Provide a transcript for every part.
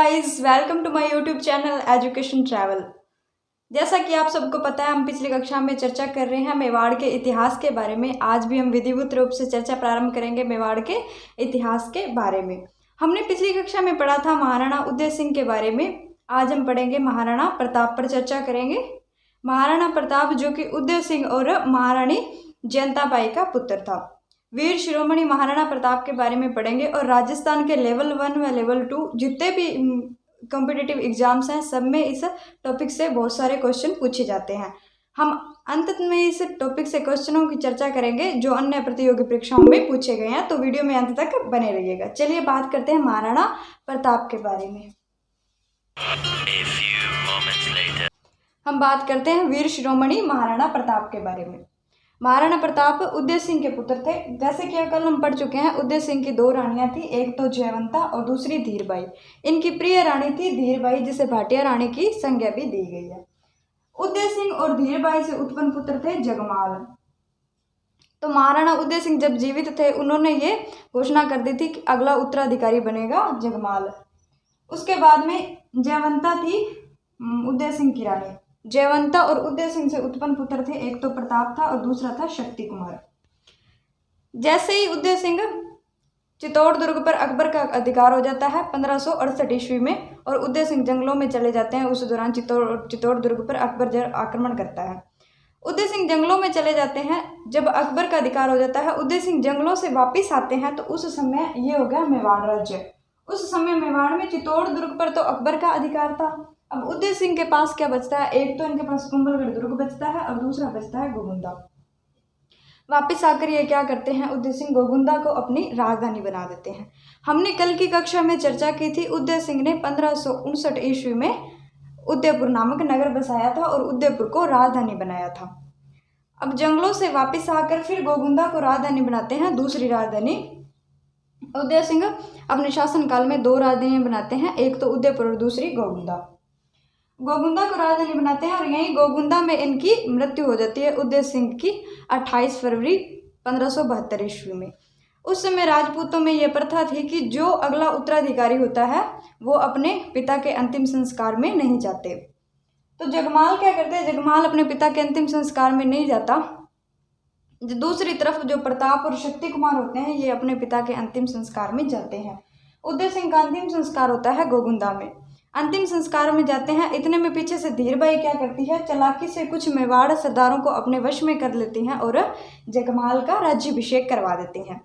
Guys, welcome to my YouTube channel education travel. जैसा कि आप सबको पता है, हम पिछली कक्षा में चर्चा कर रहे हैं मेवाड़ के इतिहास के बारे में। आज भी हम विधिवत रूप से चर्चा प्रारंभ करेंगे मेवाड़ के इतिहास के बारे में। हमने पिछली कक्षा में पढ़ा था महाराणा उदय सिंह के बारे में। आज हम पढ़ेंगे महाराणा प्रताप पर चर्चा करेंगे। महाराणा प्रताप जो कि उदय सिंह और महारानी जयंताबाई का पुत्र था। वीर शिरोमणि महाराणा प्रताप के बारे में पढ़ेंगे और राजस्थान के लेवल 1 व लेवल 2 जितने भी कॉम्पिटिटिव एग्जाम्स हैं सब में इस टॉपिक से बहुत सारे क्वेश्चन पूछे जाते हैं। हम अंत में इस टॉपिक से क्वेश्चनों की चर्चा करेंगे जो अन्य प्रतियोगी परीक्षाओं में पूछे गए हैं, तो वीडियो में अंत तक बने रहिएगा। चलिए बात करते हैं महाराणा प्रताप के बारे में। हम बात करते हैं वीर शिरोमणि महाराणा प्रताप के बारे में। महाराणा प्रताप उदय सिंह के पुत्र थे। जैसे कि कल हम पढ़ चुके हैं, उदय सिंह की 2 रानियां थी, एक तो जयवंता और दूसरी धीरबाई। इनकी प्रिय रानी थी धीरबाई, जिसे भाटिया रानी की संज्ञा भी दी गई है। उदय सिंह और धीरबाई से उत्पन्न पुत्र थे जगमाल। तो महाराणा उदय सिंह जब जीवित थे उन्होंने ये घोषणा कर दी थी कि अगला उत्तराधिकारी बनेगा जगमाल। उसके बाद में जयवंता थी उदय सिंह की रानी। जयवंता और उदय सिंह से उत्पन्न पुत्र थे, एक तो प्रताप था और दूसरा था शक्ति कुमार। जैसे ही उदय सिंह चित्तौड़ दुर्ग पर अकबर का अधिकार हो जाता है 1568 ईस्वी में, और उदय सिंह जंगलों में चले जाते हैं। उस दौरान चित्तौड़ दुर्ग पर अकबर आक्रमण करता है। उदय सिंह जंगलों में चले जाते हैं। जब अकबर का अधिकार हो जाता है, उदय सिंह जंगलों से वापिस आते हैं, तो उस समय ये हो गया मेवाड़ राज्य। उस समय मेवाड़ में चित्तौड़ दुर्ग पर तो अकबर का अधिकार था। अब उदय सिंह के पास क्या बचता है? एक तो इनके पास कुंभलगढ़ दुर्ग बचता है और दूसरा बचता है गोगुंदा। वापिस आकर ये क्या करते हैं? उदय सिंह गोगुंदा को अपनी राजधानी बना देते हैं। हमने कल की कक्षा में चर्चा की थी, उदय सिंह ने 1559 ईस्वी में उदयपुर नामक नगर बसाया था और उदयपुर को राजधानी बनाया था। अब जंगलों से वापिस आकर फिर गोगुंदा को राजधानी बनाते हैं, दूसरी राजधानी। उदय सिंह अपने शासनकाल में 2 राजधानियां बनाते हैं, एक तो उदयपुर और दूसरी गोगुंदा। गोगुंदा को राजधानी बनाते हैं और यहीं गोगुंदा में इनकी मृत्यु हो जाती है उदय सिंह की 28 फरवरी 1572 ईस्वी में। उस समय राजपूतों में यह प्रथा थी कि जो अगला उत्तराधिकारी होता है वो अपने पिता के अंतिम संस्कार में नहीं जाते। तो जगमाल क्या करते हैं? जगमाल अपने पिता के अंतिम संस्कार में नहीं जाता। दूसरी तरफ जो प्रताप और शक्ति कुमार होते हैं ये अपने पिता के अंतिम संस्कार में जाते हैं। उदय सिंह का अंतिम संस्कार होता है गोगुंदा में। अंतिम संस्कार में जाते हैं। इतने में पीछे से धीरबाई क्या करती है? चालाकी से कुछ मेवाड़ सरदारों को अपने वश में कर लेती हैं और जगमाल का राज्याभिषेक करवा देती हैं।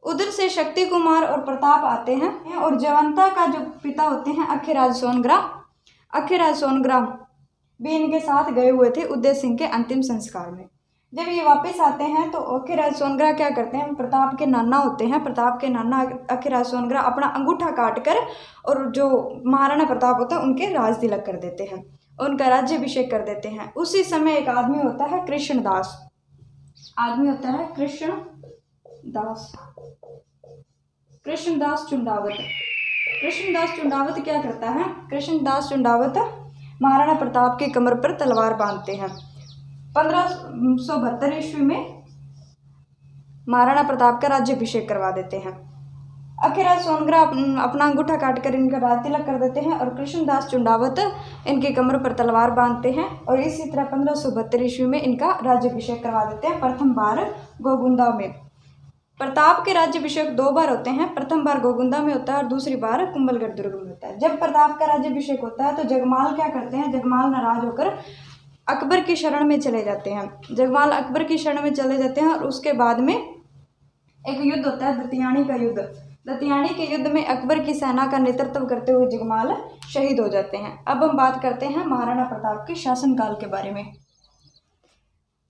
उधर से शक्ति कुमार और प्रताप आते हैं और जयवंता का जो पिता होते हैं अखीराज सोनग्रा भी इनके साथ गए हुए थे उदय सिंह के अंतिम संस्कार में। जब ये वापस आते हैं तो अखीराज सोनग्रा क्या करते हैं? प्रताप के नाना होते हैं, प्रताप के नाना अखीराज सोनग्रा अपना अंगूठा काट कर और जो महाराणा प्रताप होता है उनके राज तिलक कर देते हैं, उनका राज्याभिषेक कर देते हैं। उसी समय एक आदमी होता है कृष्णदास चुंडावत क्या करता है? कृष्णदास चुंडावत महाराणा प्रताप की कमर पर तलवार बांधते हैं। 1572 ईस्वी में महाराणा प्रताप का राज्याभिषेक करवा देते हैं। अखीराज सोनग्रा अपना अंगूठा काटकर इनका राज तिलक कर देते हैं और कृष्णदास चुंडावत इनकी कमर पर तलवार बांधते हैं और इसी तरह 1572 ईस्वी में इनका राज्याभिषेक करवा देते हैं, प्रथम बार गोगुंदा में। प्रताप के राज्याभिषेक 2 बार होते हैं, प्रथम बार गोगुंदा में होता है और दूसरी बार कुंभलगढ़ दुर्ग में होता है। जब प्रताप का राज्याभिषेक होता है तो जगमाल क्या करते हैं? जगमाल नाराज होकर अकबर की शरण में चले जाते हैं। जगमाल अकबर की शरण में चले जाते हैं और उसके बाद में एक युद्ध होता है, दतियानी का युद्ध। दतियानी के युद्ध में अकबर की सेना का नेतृत्व करते हुए जगमाल शहीद हो जाते हैं। अब हम बात करते हैं महाराणा प्रताप के शासनकाल के बारे में।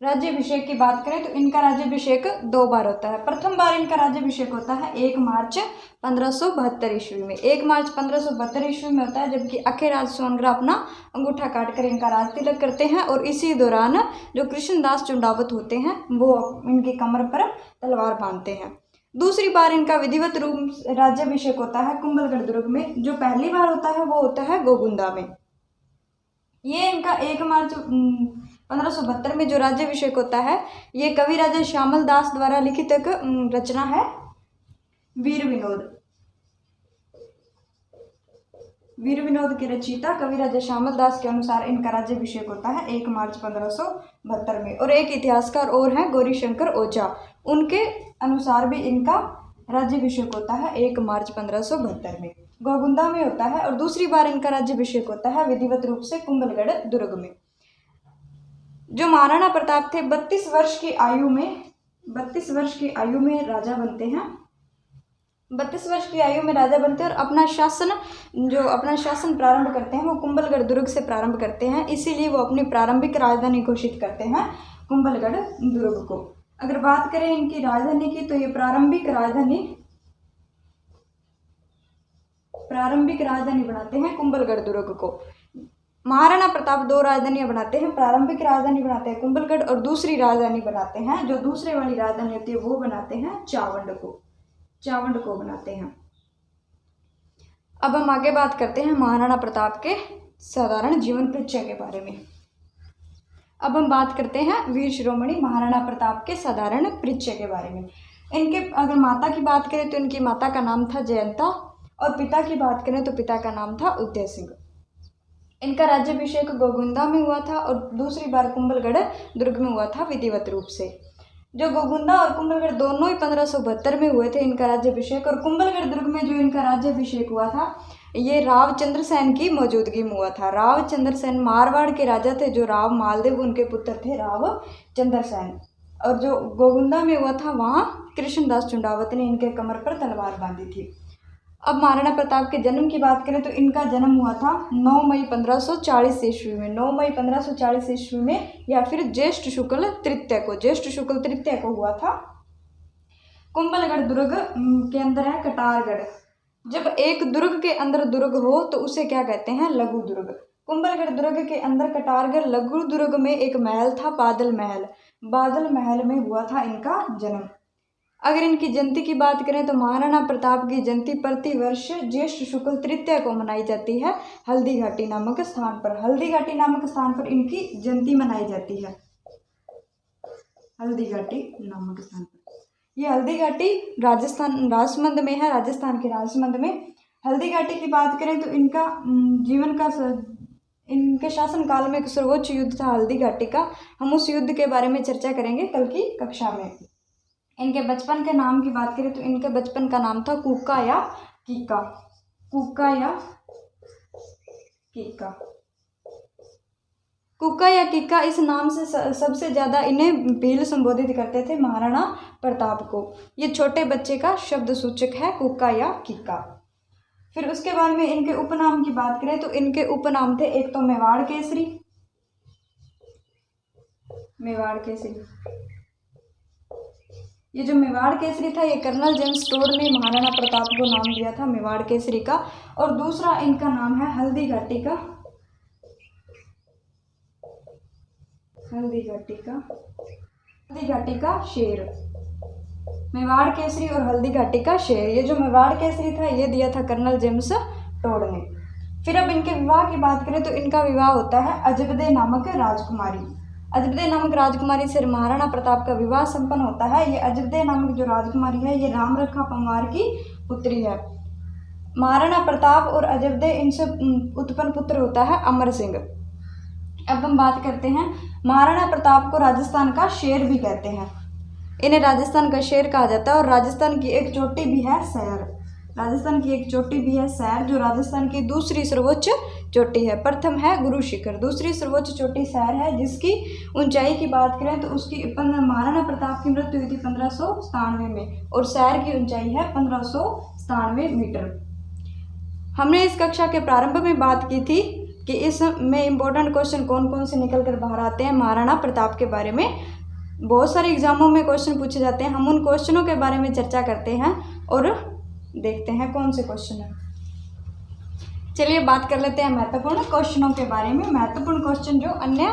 राज्याभिषेक की बात करें तो इनका राज्याभिषेक 2 बार होता है। प्रथम बार इनका राज्याभिषेक होता है 1 मार्च 1572 ईस्वी में। 1 मार्च 1572 ईस्वी में होता है, जबकि अखीराज सोनग्रा अपना अंगूठा काटकर इनका राज तिलक करते हैं और इसी दौरान जो कृष्णदास चुंडावत होते हैं वो इनकी कमर पर तलवार बांधते हैं। दूसरी बार इनका विधिवत रूप राज्याभिषेक होता है कुंभलगढ़ दुर्ग में। जो पहली बार होता है वो होता है गोगुंदा में। ये इनका 1 मार्च 1572 में जो राज्याभिषेक होता है ये कवि राजा श्यामल दास द्वारा लिखित एक रचना है वीर विनोद। वीर विनोद के रचयिता कवि राजा श्यामल दास के अनुसार इनका राज्याभिषेक होता है 1 मार्च 1572 में। और एक इतिहासकार और हैं गौरीशंकर ओझा, उनके अनुसार भी इनका राज्याभिषेक होता है 1 मार्च 1572 में गोगुंदा में होता है। और दूसरी बार इनका राज्याभिषेक होता है विधिवत रूप से कुंभलगढ़ दुर्ग में। जो महाराणा प्रताप थे 32 वर्ष की आयु में राजा बनते हैं। 32 वर्ष की आयु में राजा बनते हैं और अपना शासन प्रारंभ करते हैं वो कुंभलगढ़ दुर्ग से प्रारंभ करते हैं। इसीलिए वो अपनी प्रारंभिक राजधानी घोषित करते हैं कुंभलगढ़ दुर्ग को। अगर बात करें इनकी राजधानी की तो ये प्रारंभिक राजधानी बनाते हैं कुंभलगढ़ दुर्ग को। महाराणा प्रताप 2 राजधानियां बनाते हैं, प्रारंभिक राजधानी बनाते हैं कुंभलगढ़ और दूसरी राजधानी बनाते हैं, जो दूसरे वाली राजधानी होती है वो बनाते हैं चावंड को बनाते हैं। अब हम आगे बात करते हैं महाराणा प्रताप के साधारण जीवन परिचय के बारे में। अब हम बात करते हैं वीर शिरोमणि महाराणा प्रताप के साधारण परिचय के बारे में। इनके अगर माता की बात करें तो इनकी माता का नाम था जयंता और पिता की बात करें तो पिता का नाम था उदय सिंह। इनका राज्याभिषेक गोगुंदा में हुआ था और दूसरी बार कुंभलगढ़ दुर्ग में हुआ था विधिवत रूप से। जो गोगुंदा और कुंभलगढ़ दोनों ही 1572 में हुए थे इनका राज्याभिषेक। और कुंभलगढ़ दुर्ग में जो इनका राज्याभिषेक हुआ था ये राव चंद्रसेन की मौजूदगी में हुआ था। राव चंद्रसेन मारवाड़ के राजा थे, जो राव मालदेव उनके पुत्र थे राव चंद्रसेन। और जो गोगुंदा में हुआ था वहाँ कृष्णदास चुंडावत ने इनके कमर पर तलवार बांधी थी। अब महाराणा प्रताप के जन्म की बात करें तो इनका जन्म हुआ था 9 मई 1540 ईस्वी में। 9 मई 1540 ईस्वी में या फिर ज्येष्ठ शुक्ल तृतीया को हुआ था। कुंभलगढ़ दुर्ग के अंदर है कटारगढ़। जब एक दुर्ग के अंदर दुर्ग हो तो उसे क्या कहते हैं? लघु दुर्ग। कुंभलगढ़ दुर्ग के अंदर कटारगढ़ लघु दुर्ग में एक महल था बादल महल में हुआ था इनका जन्म। अगर इनकी जयंती की बात करें तो महाराणा प्रताप की जयंती प्रतिवर्ष ज्येष्ठ शुक्ल तृतीया को मनाई जाती है हल्दी घाटी नामक स्थान पर इनकी जयंती मनाई जाती है हल्दी घाटी नामक स्थान पर। ये हल्दी घाटी राजमंद में है, राजस्थान के राजमंद में। हल्दी घाटी की बात करें तो इनके शासन काल में एक सर्वोच्च युद्ध था हल्दी घाटी का। हम उस युद्ध के बारे में चर्चा करेंगे कल की कक्षा में। इनके बचपन के नाम की बात करें तो इनके बचपन का नाम था कुका या किक्का। इस नाम से सबसे ज़्यादा इन्हें भील संबोधित करते थे महाराणा प्रताप को। ये छोटे बच्चे का शब्द सूचक है कुका या किक्का। फिर उसके बाद में इनके उपनाम की बात करें तो इनके उपनाम थे एक तो मेवाड़ केसरी। ये जो मेवाड़ केसरी था ये कर्नल जेम्स टोड ने महाराणा प्रताप को नाम दिया था मेवाड़ केसरी का। और दूसरा इनका नाम है हल्दी घाटी का शेर। मेवाड़ केसरी और हल्दी घाटी का शेर। ये जो मेवाड़ केसरी था ये दिया था कर्नल जेम्स टोड ने। फिर अब इनके विवाह की बात करें तो इनका विवाह होता है अजबदे नामक राजकुमारी से महाराणा प्रताप का विवाह संपन्न होता है। ये अजबदे नामक जो राजकुमारी है ये रामरखा पंवार की पुत्री है। महाराणा प्रताप और अजबदे इनसे उत्पन्न पुत्र होता है अमर सिंह। अब हम बात करते हैं महाराणा प्रताप को राजस्थान का शेर भी कहते हैं। इन्हें राजस्थान का शेर कहा जाता है। और राजस्थान की एक चोटी भी है सैर, जो राजस्थान की दूसरी सर्वोच्च चोटी है। प्रथम है गुरु शिखर, दूसरी सर्वोच्च चोटी सैर है, जिसकी ऊंचाई की बात करें तो उसकी महाराणा प्रताप की मृत्यु हुई थी 1597 में और सैर की ऊंचाई है 1597 मीटर। हमने इस कक्षा के प्रारंभ में बात की थी कि इसमें इम्पोर्टेंट क्वेश्चन कौन कौन से निकल कर बाहर आते हैं। महाराणा प्रताप के बारे में बहुत सारे एग्जामों में क्वेश्चन पूछे जाते हैं। हम उन क्वेश्चनों के बारे में चर्चा करते हैं और देखते हैं कौन से क्वेश्चन है। चलिए बात कर लेते हैं महत्वपूर्ण क्वेश्चनों के बारे में। महत्वपूर्ण क्वेश्चन जो अन्य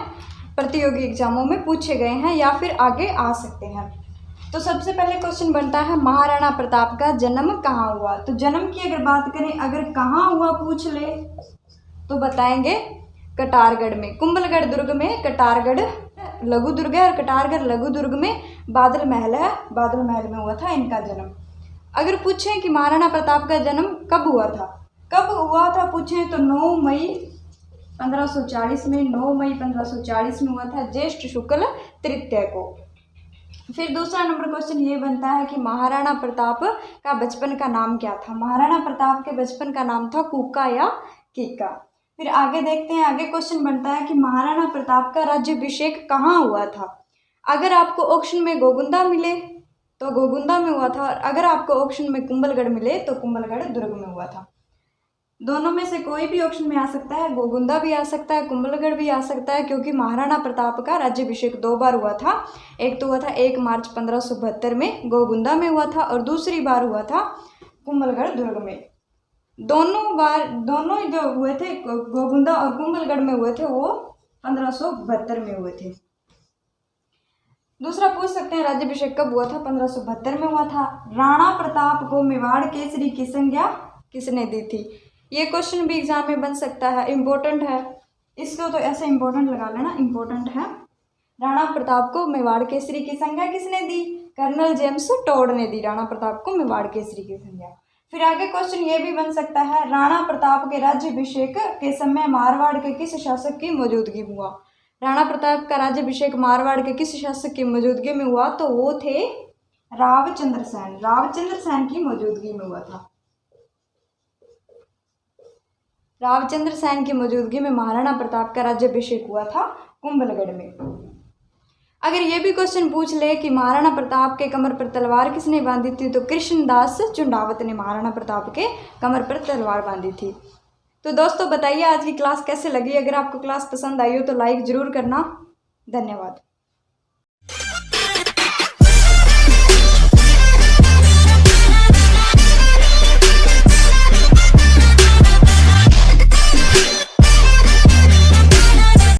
प्रतियोगी एग्जामों में पूछे गए हैं या फिर आगे आ सकते हैं। तो सबसे पहले क्वेश्चन बनता है महाराणा प्रताप का जन्म कहाँ हुआ। तो जन्म की अगर बात करें, अगर कहाँ हुआ पूछ ले तो बताएंगे कटारगढ़ में। कुंभलगढ़ दुर्ग में कटारगढ़ लघु दुर्ग है और कटारगढ़ लघु दुर्ग में बादल महल है, बादल महल में हुआ था इनका जन्म। अगर पूछें कि महाराणा प्रताप का जन्म कब हुआ था कब हुआ था पूछे तो 9 मई 1540 में, 9 मई 1540 में हुआ था, ज्येष्ठ शुक्ल तृतीया को। फिर दूसरा नंबर क्वेश्चन ये बनता है कि महाराणा प्रताप का बचपन का नाम क्या था। महाराणा प्रताप के बचपन का नाम था कुका या कीका। फिर आगे देखते हैं, आगे क्वेश्चन बनता है कि महाराणा प्रताप का राज्याभिषेक कहाँ हुआ था। अगर आपको ऑप्शन में गोगुंदा मिले तो गोगुंदा में हुआ था, और अगर आपको ऑप्शन में कुंभलगढ़ मिले तो कुंभलगढ़ दुर्ग में हुआ था। दोनों में से कोई भी ऑप्शन में आ सकता है, गोगुंदा भी आ सकता है, कुंभलगढ़ भी आ सकता है, क्योंकि महाराणा प्रताप का राज्याभिषेक 2 बार हुआ था। एक तो हुआ था 1 मार्च 1572 में गोगुंदा में हुआ था, और दूसरी बार हुआ था कुंभलगढ़ दुर्ग में। दोनों जो हुए थे गोगुंदा और कुंभलगढ़ में हुए थे वो 1572 में हुए थे। दूसरा पूछ सकते हैं राज्याभिषेक कब हुआ था। 1572 में हुआ था। राणा प्रताप को मेवाड़ केसरी की संज्ञा किसने दी थी। ये क्वेश्चन भी एग्जाम में बन सकता है, इम्पोर्टेंट है, इसको तो ऐसे इम्पोर्टेंट लगा लेना, इम्पोर्टेंट है। राणा प्रताप को मेवाड़ केसरी की संज्ञा किसने दी। कर्नल जेम्स टॉड ने दी राणा प्रताप को मेवाड़ केसरी की संज्ञा। फिर आगे क्वेश्चन ये भी बन सकता है, राणा प्रताप के राज्याभिषेक के समय मारवाड़ के किस शासक की मौजूदगी में हुआ। राणा प्रताप का राज्याभिषेक मारवाड़ के किस शासक की मौजूदगी में हुआ, तो वो थे रावचंद्र सेन। रावचंद्र सेन की मौजूदगी में हुआ था। रावचंद्र सेन की मौजूदगी में महाराणा प्रताप का राज्याभिषेक हुआ था कुंभलगढ़ में। अगर ये भी क्वेश्चन पूछ ले कि महाराणा प्रताप के कमर पर तलवार किसने बांधी थी, तो कृष्णदास चुंडावत ने महाराणा प्रताप के कमर पर तलवार बांधी थी। तो दोस्तों बताइए आज की क्लास कैसे लगी। अगर आपको क्लास पसंद आई हो तो लाइक ज़रूर करना। धन्यवाद।